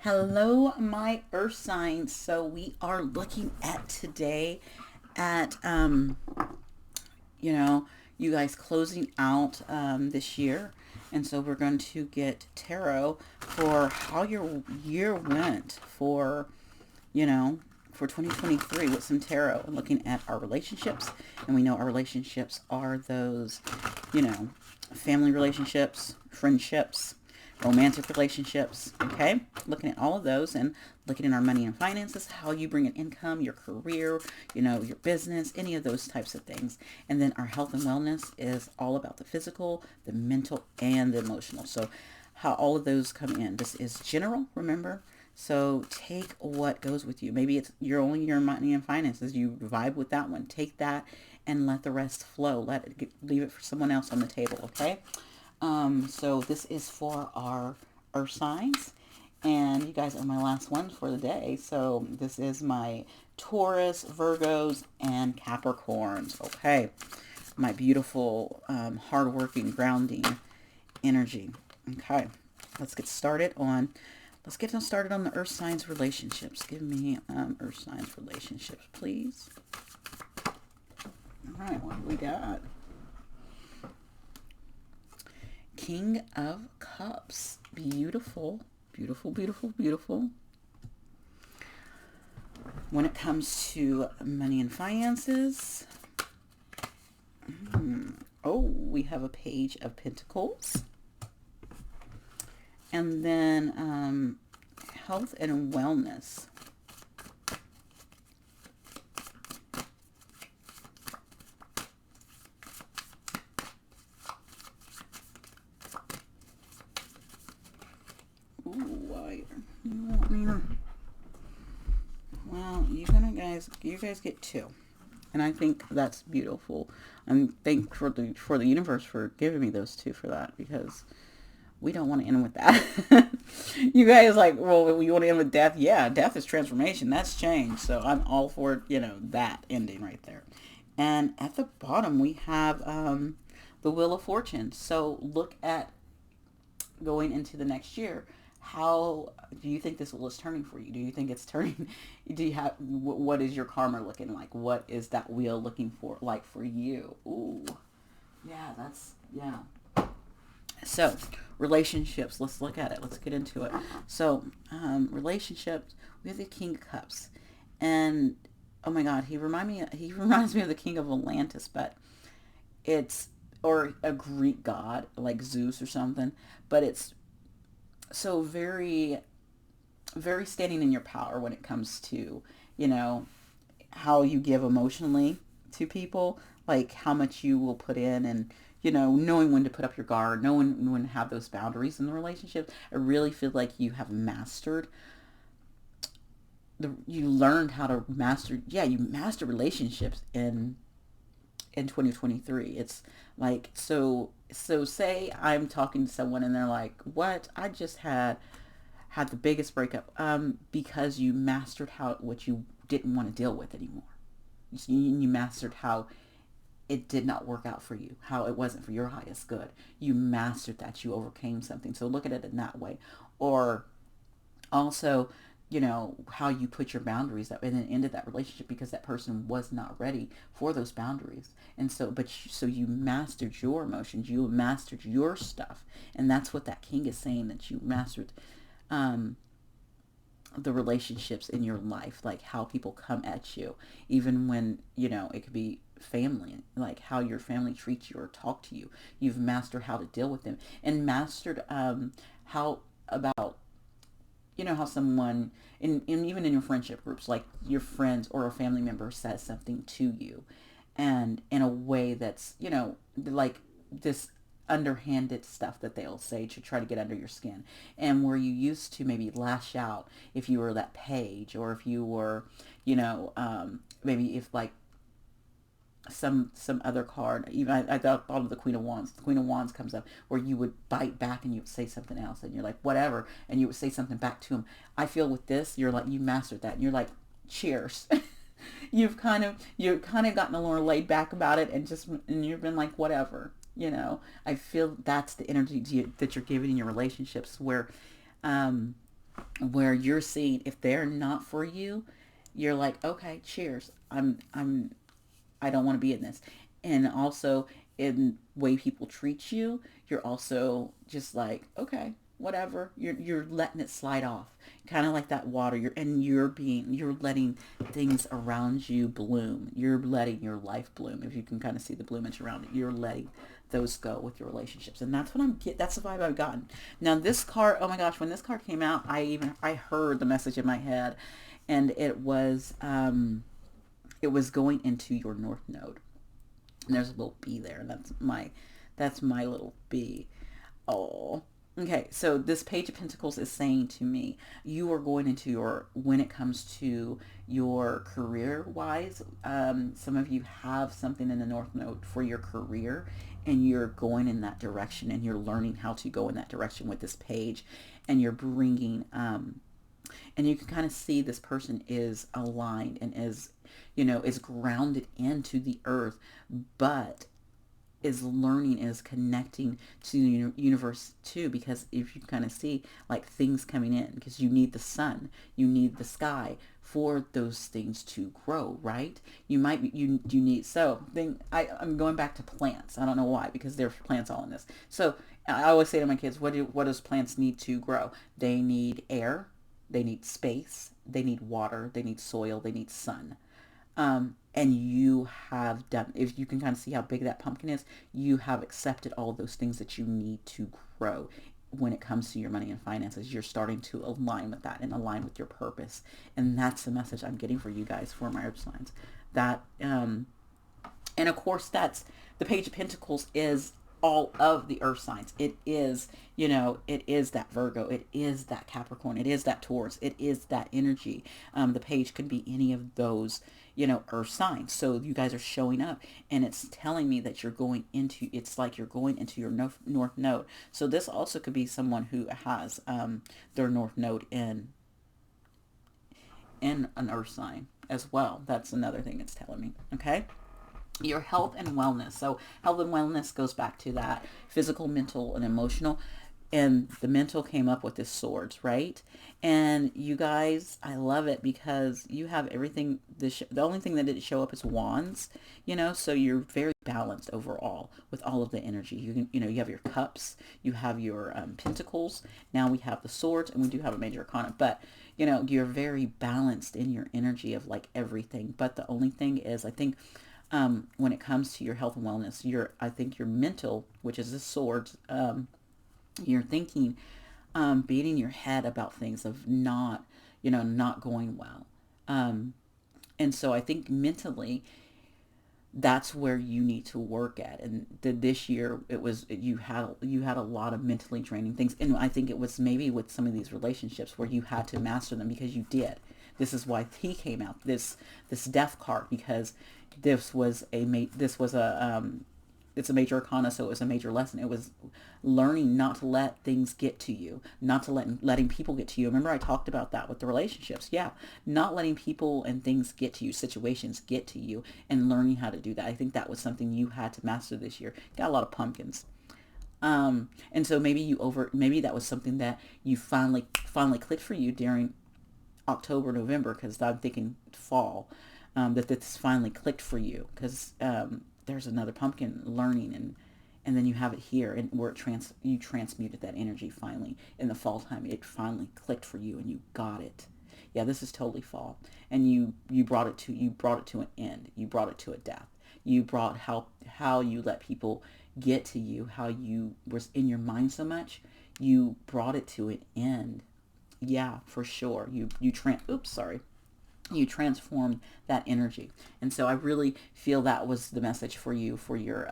Hello, my earth signs. So we are looking at today at you know, you guys closing out this year. And so we're going to get tarot for how your year went you know, for 2023 with some tarot and looking at our relationships. And we know our relationships are those, you know, family relationships, friendships, romantic relationships. Okay. Looking at all of those and looking at our money and finances, how you bring in income, your career, your business, any of those types of things. And then our health and wellness is all about the physical, the mental, and the emotional. So how all of those come in. This is general, remember? So take what goes with you. Maybe it's your money and finances. You vibe with that one. Take that and let the rest flow. Leave it for someone else on the table. Okay. So this is for our earth signs, and you guys are my last ones for the day. So this is my Taurus, Virgos, and Capricorns. Okay. My beautiful, hardworking, grounding energy. Okay. Let's get started on the earth signs relationships. Give me earth signs relationships, please. All right, what do we got? King of Cups. Beautiful, beautiful, beautiful, beautiful. When it comes to money and finances, oh, we have a Page of Pentacles. And then health and wellness. Ooh, you want me to? Well, you guys get two, and I think that's beautiful. I'm thankful for the universe for giving me those two for that, because we don't want to end with that. You guys well, you want to end with death? Yeah, death is transformation. That's change. So I'm all for, that ending right there. And at the bottom, we have the Wheel of Fortune. So look at going into the next year. How do you think this wheel is turning for you? Do you think it's turning? Do you have, what is your karma looking like? What is that wheel looking for, like, for you? Ooh, yeah, yeah. So, relationships, let's look at it. Let's get into it. So, relationships, we have the King of Cups. And, oh my God, he reminds me of the King of Atlantis, but it's, or a Greek god, like Zeus or something. But it's so very, very standing in your power when it comes to, you know, how you give emotionally to people, like how much you will put in, and knowing when to put up your guard, knowing when to have those boundaries in the relationship. I really feel like you have mastered you learned how to master, yeah, you master relationships in 2023. It's like, so say I'm talking to someone and they're like, what, I just had the biggest breakup, because you mastered how what you didn't want to deal with anymore. You mastered how it did not work out for you, how it wasn't for your highest good. You mastered that. You overcame something. So look at it in that way. Or also, how you put your boundaries up and then ended that relationship because that person was not ready for those boundaries. And so, so you mastered your emotions, you mastered your stuff. And that's what that king is saying, that you mastered um, the relationships in your life, like how people come at you, even when, it could be family, like how your family treats you or talk to you. You've mastered how to deal with them, and mastered how about, how someone even in your friendship groups, like your friends or a family member says something to you, and in a way that's, like this underhanded stuff that they'll say to try to get under your skin, and where you used to maybe lash out if you were that page, or if you were, maybe if like some other card. Even I thought of the Queen of Wands. The Queen of Wands comes up, where you would bite back and you would say something else, and you're like, whatever, and you would say something back to him. I feel with this, you're like, you mastered that, and you're like, cheers. You've kind of gotten a little laid back about it, and you've been like, whatever. I feel that's the energy that you're giving in your relationships, where where you're seeing if they're not for you, you're like, okay, cheers. I don't want to be in this. And also in way people treat you, you're also just like, okay, whatever. You're letting it slide off. Kind of like that water. You're letting things around you bloom. You're letting your life bloom. If you can kind of see the bloomage around it, you're letting those go with your relationships. And that's what that's the vibe I've gotten. Now this card, oh my gosh, when this card came out, I heard the message in my head, and it was going into your north node. And there's a little bee there, and that's my little bee. Oh. Okay, so this Page of Pentacles is saying to me, you are going into when it comes to your career wise, some of you have something in the North Node for your career, and you're going in that direction, and you're learning how to go in that direction with this page, and you're bringing, and you can kind of see this person is aligned and is grounded into the earth, but is learning, is connecting to the universe too, because if you kind of see like things coming in, because you need the sun, you need the sky for those things to grow, right? You might be, you need, so then I'm going back to plants. I don't know why, because there's plants all in this. So I always say to my kids, what does plants need to grow? They need air, they need space, they need water, they need soil, they need sun. And you have done, if you can kind of see how big that pumpkin is, you have accepted all of those things that you need to grow when it comes to your money and finances. You're starting to align with that and align with your purpose. And that's the message I'm getting for you guys, for my earth signs. That, and of course, that's the Page of Pentacles is all of the earth signs. It is, it is that Virgo, it is that Capricorn, it is that Taurus, it is that energy. The page could be any of those, earth signs. So you guys are showing up, and it's telling me that it's like you're going into your north node. So this also could be someone who has their north node in an earth sign as well. That's another thing it's telling me. Okay. Your health and wellness. So health and wellness goes back to that physical, mental, and emotional. And the mental came up with this swords, right? And you guys, I love it because you have everything. The only thing that didn't show up is wands, so you're very balanced overall with all of the energy. You have your cups, you have your pentacles. Now we have the swords, and we do have a major arcana, but you're very balanced in your energy of like everything. But the only thing is, I think, when it comes to your health and wellness, I think your mental, which is the swords, you're thinking, beating your head about things of not going well. And so I think mentally, that's where you need to work at. And this year you had a lot of mentally draining things. And I think it was maybe with some of these relationships where you had to master them, because you did. This is why he came out, this death card, because it's a major arcana, so it was a major lesson. It was learning not to let things get to you, not to letting people get to you. Remember I talked about that with the relationships. Yeah, not letting people and things get to you, situations get to you, and learning how to do that. I think that was something you had to master this year. Got a lot of pumpkins. And so maybe that was something that you finally clicked for you during October, November, because I'm thinking fall, that this finally clicked for you, because there's another pumpkin learning, and then you have it here, and where you transmuted that energy finally in the fall time. It finally clicked for you, and you got it. Yeah, this is totally fall, and you brought it to an end. You brought it to a death. You brought how you let people get to you, how you were in your mind so much. You brought it to an end. Yeah, for sure. You transformed that energy. And so I really feel that was the message for you, for your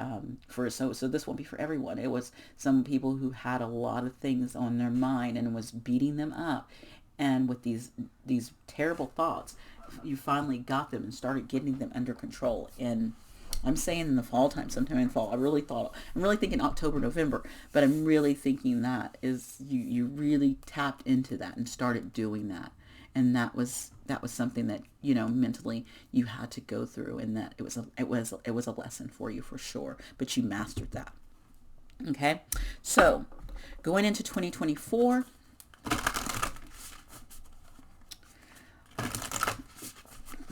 so this won't be for everyone. It was some people who had a lot of things on their mind and was beating them up, and with these terrible thoughts, you finally got them and started getting them under control. And I'm saying in the fall time, sometime in fall. I'm really thinking October, November, but I'm really thinking that is you really tapped into that and started doing that. And that was something that, mentally you had to go through, and that it was a lesson for you for sure, but you mastered that. Okay. So going into 2024,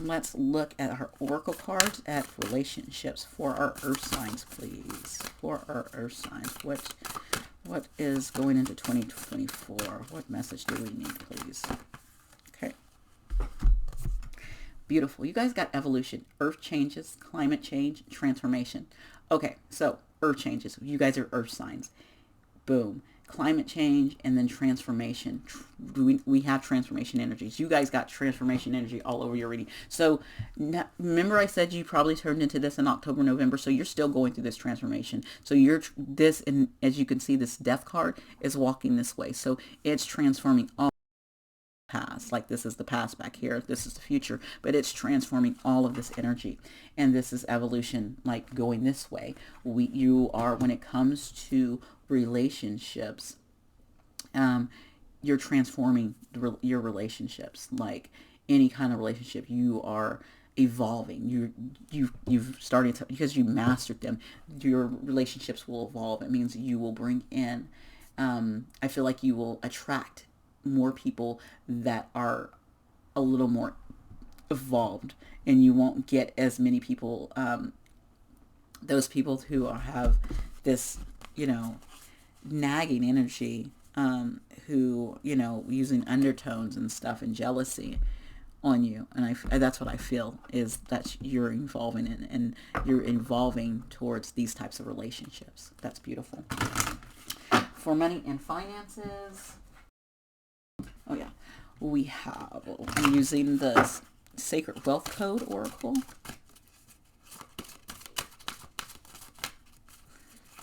let's look at our oracle cards at relationships for our earth signs, please. For our earth signs, what is going into 2024? What message do we need, please? Okay. Beautiful. You guys got evolution, earth changes, climate change, transformation. Okay, so earth changes. You guys are earth signs. Boom. Climate change and then transformation. We have transformation energies. You guys got transformation energy all over your reading. So remember I said you probably turned into this in October, November. So you're still going through this transformation. So you're this, and as you can see, this death card is walking this way. So it's transforming all past, like this is the past back here, this is the future, but it's transforming all of this energy, and this is evolution, like going this way. You are, when it comes to relationships, you're transforming your relationships. Like any kind of relationship, you are evolving. You've started to, because you mastered them, your relationships will evolve. It means you will bring in, I feel like you will attract more people that are a little more evolved, and you won't get as many people, those people who have this, nagging energy, who, using undertones and stuff and jealousy on you. And that's what I feel is that you're evolving in, and you're evolving towards these types of relationships. That's beautiful. For money and finances, oh yeah, I'm using the Sacred Wealth Code Oracle.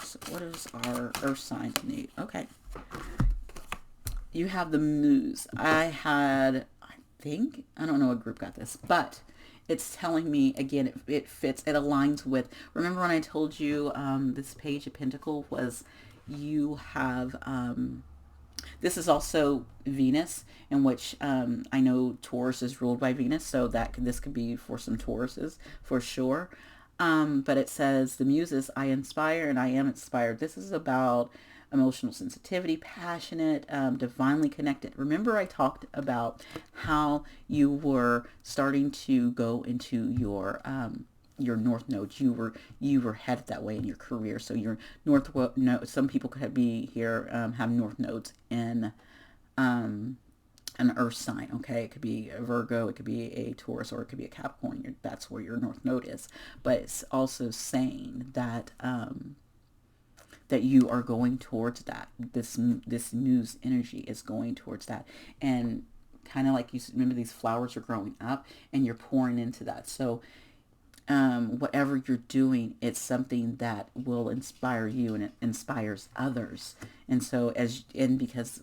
So what does our earth signs need? Okay. You have the Muse. I don't know what group got this, but it's telling me, again, it fits, it aligns with, remember when I told you this Page of Pentacles was, you have, this is also Venus, in which I know Taurus is ruled by Venus, so this could be for some Tauruses for sure. But it says, the Muses, I inspire and I am inspired. This is about emotional sensitivity, passionate, divinely connected. Remember I talked about how you were starting to go into your north node. You were headed that way in your career. So your north node, some people could be here, have north nodes in an earth sign. Okay, it could be a Virgo, it could be a Taurus, or it could be a Capricorn. That's where your north node is. But it's also saying that that you are going towards that. This Muse energy is going towards that, and kind of like, you remember, these flowers are growing up and you're pouring into that. So whatever you're doing, it's something that will inspire you, and it inspires others. And so because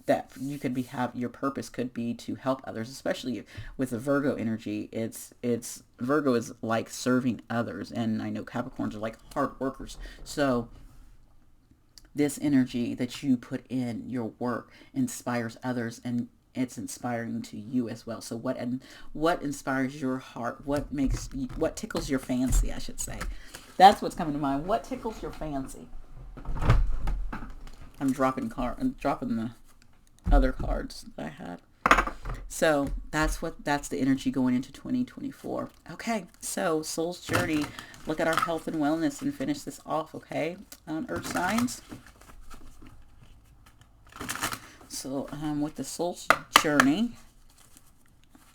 that you could your purpose could be to help others, especially with the Virgo energy. It's Virgo is like serving others, and I know Capricorns are like hard workers. So this energy that you put in your work inspires others, and it's inspiring to you as well. So what inspires your heart? What tickles your fancy, I should say. That's what's coming to mind. What tickles your fancy? I'm dropping the other cards that I had. So that's the energy going into 2024. Okay, so Soul's Journey. Look at our health and wellness and finish this off, okay? Earth signs. So with the Soul's Journey,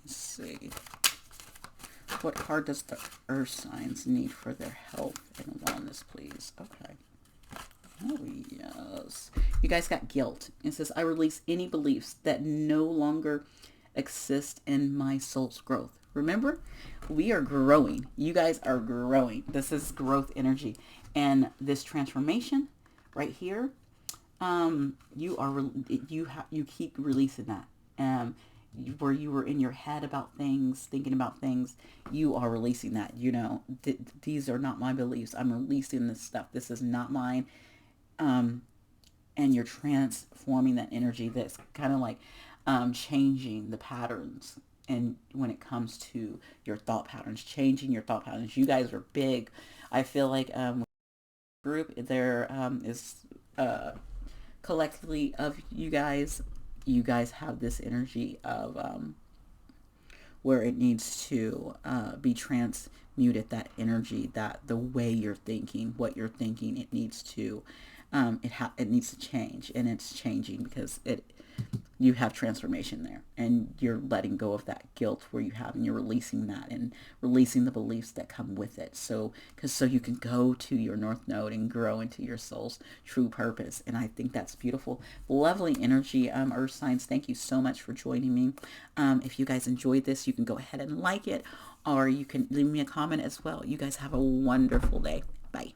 let's see. What card does the Earth signs need for their health and wellness, please? Okay. Oh, yes. You guys got guilt. It says, I release any beliefs that no longer exist in my soul's growth. Remember, we are growing. You guys are growing. This is growth energy. And this transformation right here, you keep releasing that. Where you were in your head about things, thinking about things, you are releasing that. These are not my beliefs. I'm releasing this stuff. This is not mine. And you're transforming that energy. That's kind of like changing the patterns, and when it comes to your thought patterns, changing your thought patterns. You guys are big. I feel like group there is collectively of you guys have this energy of where it needs to be transmuted, that energy, that the way you're thinking, what you're thinking, it needs to it needs to change, and it's changing because you have transformation there, and you're letting go of that guilt where you have, and you're releasing that and releasing the beliefs that come with it, so you can go to your north node and grow into your soul's true purpose. And I think that's beautiful, lovely energy. Earth signs, thank you so much for joining me. If you guys enjoyed this, you can go ahead and like it, or you can leave me a comment as well. You guys have a wonderful day. Bye.